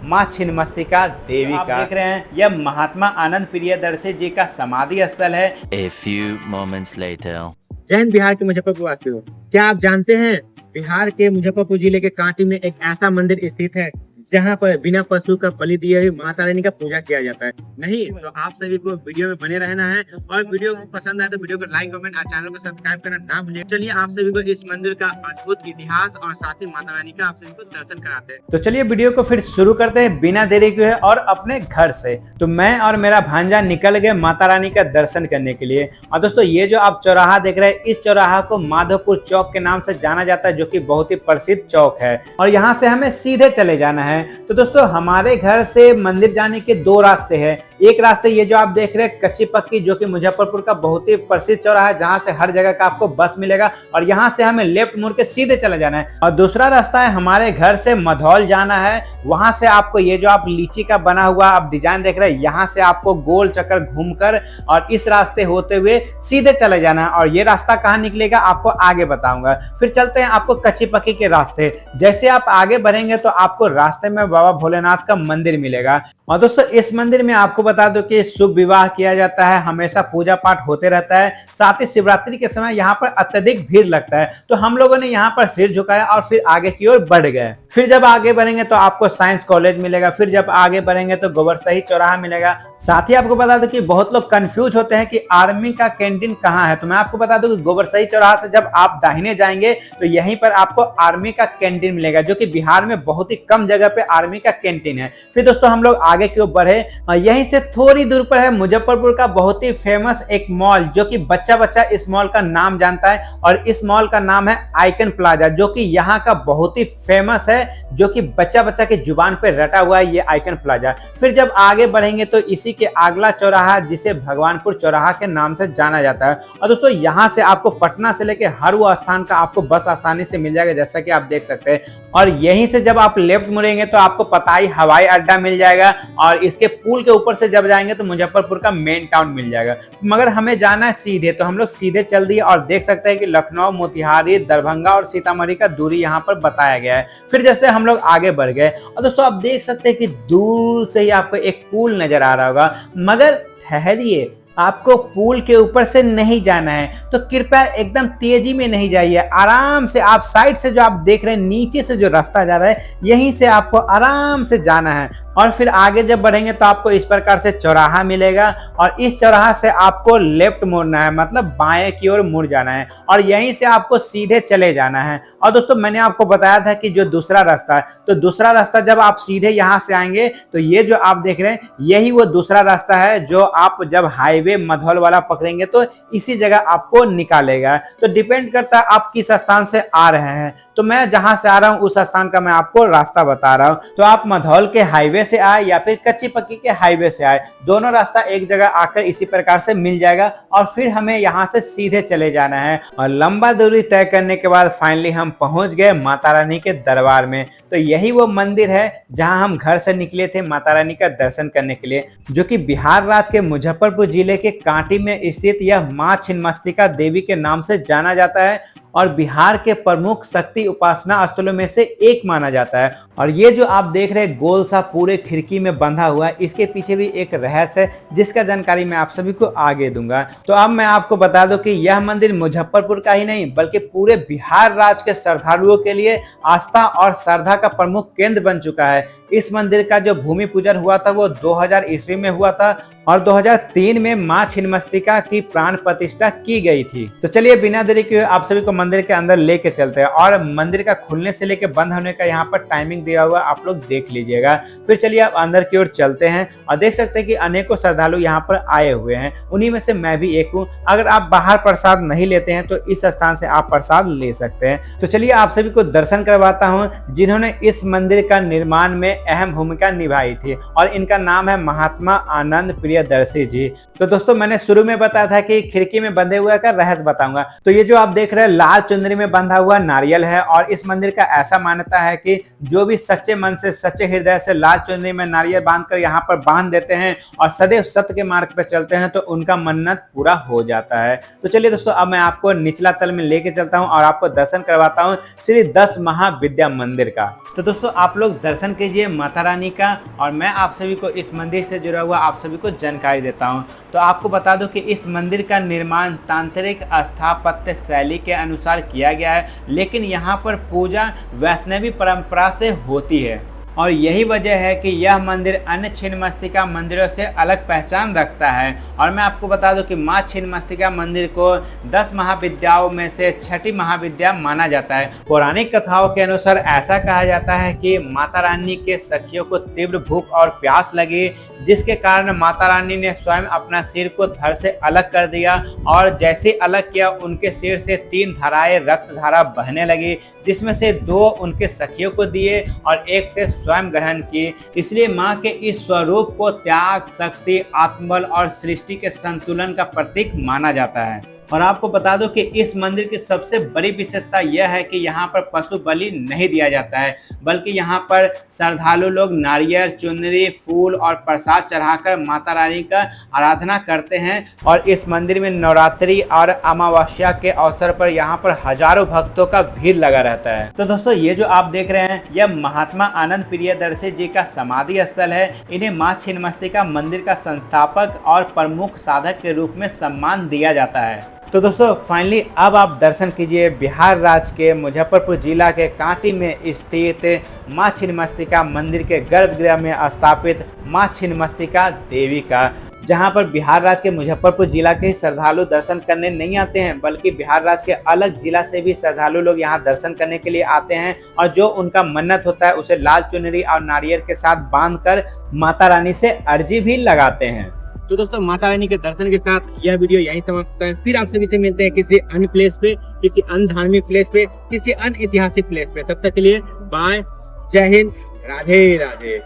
माँ छिन्नमस्तिका देवी का। देख रहे हैं यह महात्मा आनंद प्रियदर्शी जी का समाधि स्थल है। A few moments later. जय हिंद। बिहार के मुजफ्फरपुर वासियों, क्या आप जानते हैं बिहार के मुजफ्फरपुर जिले के कांटी में एक ऐसा मंदिर स्थित है जहां पर बिना पशु का बलि दिए हुए माता रानी का पूजा किया जाता है। नहीं तो आप सभी को वीडियो में बने रहना है और वीडियो को पसंद आए तो वीडियो को लाइक कमेंट और चैनल को सब्सक्राइब करना ना भूलिए। चलिए आप सभी को इस मंदिर का अद्भुत इतिहास और साथ ही माता रानी का आप सभी को दर्शन कराते हैं। तो चलिए वीडियो को फिर शुरू करते हैं बिना देरी के और अपने घर से। तो मैं और मेरा भांजा निकल गए माता रानी का दर्शन करने के लिए। और दोस्तों ये जो आप चौराहा देख रहे हैं, इस चौराहा को माधोपुर चौक के नाम से जाना जाता है, जो कि बहुत ही प्रसिद्ध चौक है। और यहाँ से हमें सीधे चले जाना है। तो दोस्तों हमारे घर से मंदिर जाने के दो रास्ते हैं। एक रास्ते ये जो आप देख रहे हैं कच्ची पक्की, जो कि मुजफ्फरपुर का बहुत ही प्रसिद्ध चौराहा है, जहां से हर जगह का आपको बस मिलेगा और यहां से हमें लेफ्ट मुड़ के सीधे चले जाना है। और दूसरा रास्ता है हमारे घर से मधौल जाना है। वहां से आपको ये जो आप लीची का बना हुआ आप डिजाइन देख रहे हैं, यहाँ से आपको गोल चक्कर घूमकर और इस रास्ते होते हुए सीधे चले जाना है। और ये रास्ता कहाँ निकलेगा आपको आगे बताऊंगा। फिर चलते हैं आपको कच्ची पक्की के रास्ते। जैसे आप आगे बढ़ेंगे तो आपको रास्ते में बाबा भोलेनाथ का मंदिर मिलेगा। और दोस्तों इस मंदिर में आपको बता दो कि शुभ विवाह किया जाता है, हमेशा पूजा पाठ होते रहता है। साथ ही शिवरात्रि के समय यहाँ पर अत्यधिक भीड़ लगता है। तो हम लोगों ने यहाँ पर सिर झुकाया और फिर आगे की ओर बढ़ गए। फिर जब आगे बढ़ेंगे तो आपको साइंस कॉलेज मिलेगा। फिर जब आगे बढ़ेंगे तो गोबरसही चौराहा मिलेगा। साथ ही आपको बता दूं कि बहुत लोग कंफ्यूज होते हैं कि आर्मी का कैंटीन कहाँ है। तो मैं आपको बता दूं कि गोबरसही चौराहा से जब आप दाहिने जाएंगे तो यहीं पर आपको आर्मी का कैंटीन मिलेगा, जो कि बिहार में बहुत ही कम जगह पे आर्मी का कैंटीन है। फिर दोस्तों हम लोग आगे की ओर बढ़े। यहीं से थोड़ी दूर पर है मुजफ्फरपुर का बहुत ही फेमस एक मॉल, जो कि बच्चा बच्चा इस मॉल का नाम जानता है। और इस मॉल का नाम है आइकन प्लाजा, जो कि यहाँ का बहुत ही फेमस है, जो कि बच्चा बच्चा की जुबान पे रटा हुआ है ये आइकन प्लाजा। फिर जब आगे बढ़ेंगे तो इसी के अगला चौराहा, जिसे भगवानपुर चौराहा के नाम से जाना जाता है। और दोस्तों यहाँ से आपको पटना से लेके हर वो स्थान का आपको बस आसानी से मिल जाएगा, जैसा कि आप देख सकते हैं। और यहीं से जब आप लेफ्ट मुड़ेंगे तो आपको पताई हवाई अड्डा मिल जाएगा। और इसके पुल के ऊपर से जब जाएंगे तो मुजफ्फरपुर का मेन टाउन मिल जाएगा। मगर हमें जाना है सीधे, तो हम लोग सीधे चल दिए और देख सकते हैं कि लखनऊ, मोतिहारी, दरभंगा और सीतामढ़ी का दूरी यहाँ पर बताया गया है। फिर जैसे हम लोग आगे बढ़ गए और दोस्तों आप देख सकते हैं कि दूर से ही आपको एक पुल नजर आ रहा होगा। मगर ठहरिए, आपको पुल के ऊपर से नहीं जाना है, तो कृपया एकदम तेजी में नहीं जाइए। आराम से आप साइड से जो आप देख रहे हैं नीचे से जो रास्ता जा रहा है, यहीं से आपको आराम से जाना है। और फिर आगे जब बढ़ेंगे तो आपको इस प्रकार से चौराहा मिलेगा और इस चौराहा से आपको लेफ्ट मुड़ना है, मतलब बाएं की ओर मुड़ जाना है और यहीं से आपको सीधे चले जाना है। और दोस्तों मैंने आपको बताया था कि जो दूसरा रास्ता है, तो दूसरा रास्ता जब आप सीधे यहाँ से आएंगे तो ये जो आप देख रहे हैं यही वो दूसरा रास्ता है, जो आप जब हाईवे मधौल वाला पकड़ेंगे तो इसी जगह आपको निकालेगा। तो डिपेंड करता है आप किस स्थान से आ रहे हैं। तो मैं जहां से आ रहा हूं उस स्थान का मैं आपको रास्ता बता रहा हूं। तो आप मधौल के हाईवे से आए या फिर कच्ची पक्की के हाईवे से आए, दोनों रास्ता एक जगह आकर इसी प्रकार से मिल जाएगा। और फिर हमें यहाँ से सीधे चले जाना है। और लंबा दूरी तय करने के बाद फाइनली हम पहुंच गए माता रानी के दरबार में। तो यही वो मंदिर है जहां हम घर से निकले थे माता रानी का दर्शन करने के लिए, जो कि बिहार राज्य के मुजफ्फरपुर जिले के कांटी में स्थित यह माँ छिन्नमस्तिका देवी के नाम से जाना जाता है और बिहार के प्रमुख शक्ति उपासना स्थलों में से एक माना जाता है। और ये जो आप देख रहे हैं गोल सा पूरे खिड़की में बंधा हुआ है, इसके पीछे भी एक रहस्य है जिसका जानकारी मैं आप सभी को आगे दूंगा। तो अब मैं आपको बता दूं कि यह मंदिर मुजफ्फरपुर का ही नहीं बल्कि पूरे बिहार राज्य के श्रद्धालुओं के लिए आस्था और श्रद्धा का प्रमुख केंद्र बन चुका है। इस मंदिर का जो भूमि पूजन हुआ था वो 2000 ईस्वी में हुआ था और 2003 में मां छिन्नमस्तिका की प्राण प्रतिष्ठा की गई थी। तो चलिए बिना देरी के आप सभी को मंदिर के अंदर लेके चलते हैं और मंदिर का खुलने से लेके बंद होने का यहाँ पर टाइमिंग दिया हुआ आप लोग देख लीजिएगा। फिर चलिए आप अंदर की ओर चलते हैं और देख सकते हैं कि अनेकों श्रद्धालु यहाँ पर आए हुए हैं, उन्हीं में से मैं भी एक हूँ। अगर आप बाहर प्रसाद नहीं लेते हैं तो इस स्थान से आप प्रसाद ले सकते हैं। तो चलिए आप सभी को दर्शन करवाता हूँ जिन्होंने इस मंदिर का निर्माण में अहम भूमिका निभाई थी और इनका नाम है महात्मा आनंद प्रियदर्शी जी। तो तो दोस्तों मैंने शुरू में बताया था कि खिड़की में बंधे हुए का रहस्य बताऊंगा। तो ये जो आप देख रहे हैं लाल चुनरी में बंधा हुआ नारियल है, और इस मंदिर का ऐसा मान्यता है कि जो भी सच्चे मन से सच्चे हृदय से लाल चुनरी में नारियल बांधकर यहाँ पर बांध देते हैं और सदैव सत्य के मार्ग पर चलते हैं तो उनका मन्नत पूरा हो जाता है। तो चलिए दोस्तों, अब मैं आपको निचला तल में लेके चलता हूँ और आपको दर्शन करवाता हूँ श्री 10 महाविद्या मंदिर का। तो दोस्तों आप लोग दर्शन कीजिए माता रानी का, और मैं आप सभी को इस मंदिर से जुड़ा हुआ आप सभी को जानकारी देता हूँ। तो आपको बता दूं कि इस मंदिर का निर्माण तांत्रिक स्थापत्य शैली के अनुसार किया गया है, लेकिन यहाँ पर पूजा वैष्णवी परंपरा से होती है, और यही वजह है कि यह मंदिर अन्य छिन्नमस्तिका मंदिरों से अलग पहचान रखता है। और मैं आपको बता दूं कि माँ छिन्नमस्तिका मंदिर को 10 महाविद्याओं में से छठी महाविद्या माना जाता है। पौराणिक कथाओं के अनुसार ऐसा कहा जाता है कि माता रानी के सखियों को तीव्र भूख और प्यास लगी, जिसके कारण माता रानी ने स्वयं अपना सिर को धड़ से अलग कर दिया, और जैसे अलग किया उनके सिर से 3 धाराएं रक्त धारा बहने लगी, जिसमें से 2 उनके सखियों को दिए और 1 से स्वयं ग्रहण की। इसलिए माँ के इस स्वरूप को त्याग, शक्ति, आत्मबल और सृष्टि के संतुलन का प्रतीक माना जाता है। और आपको बता दो कि इस मंदिर की सबसे बड़ी विशेषता यह है कि यहाँ पर पशु बलि नहीं दिया जाता है, बल्कि यहाँ पर श्रद्धालु लोग नारियल, चुनरी, फूल और प्रसाद चढ़ाकर माता रानी का आराधना करते हैं। और इस मंदिर में नवरात्रि और अमावस्या के अवसर पर यहाँ पर हजारों भक्तों का भीड़ लगा रहता है। तो दोस्तों ये जो आप देख रहे हैं यह महात्मा आनंद प्रियदर्शी जी का समाधि स्थल है। इन्हें माँ छिन्नमस्तिका मंदिर का संस्थापक और प्रमुख साधक के रूप में सम्मान दिया जाता है। तो दोस्तों फाइनली अब आप दर्शन कीजिए बिहार राज्य के मुजफ्फरपुर जिला के कांटी में स्थित माँ छिन्नमस्तिका मंदिर के गर्भगृह में स्थापित माँ छिन्नमस्तिका देवी का, जहां पर बिहार राज्य के मुजफ्फरपुर जिला के श्रद्धालु दर्शन करने नहीं आते हैं, बल्कि बिहार राज्य के अलग जिला से भी श्रद्धालु लोग यहां दर्शन करने के लिए आते हैं, और जो उनका मन्नत होता है उसे लाल चुनरी और नारियल के साथ बांधकर माता रानी से अर्जी भी लगाते हैं। तो दोस्तों माता रानी के दर्शन के साथ यह वीडियो यहीं समाप्त होता है। फिर आप सभी से मिलते हैं किसी अन्य प्लेस पे, किसी अन्य धार्मिक प्लेस पे, किसी अन्य ऐतिहासिक प्लेस पे। तब तक के लिए बाय, जय हिंद, राधे राधे।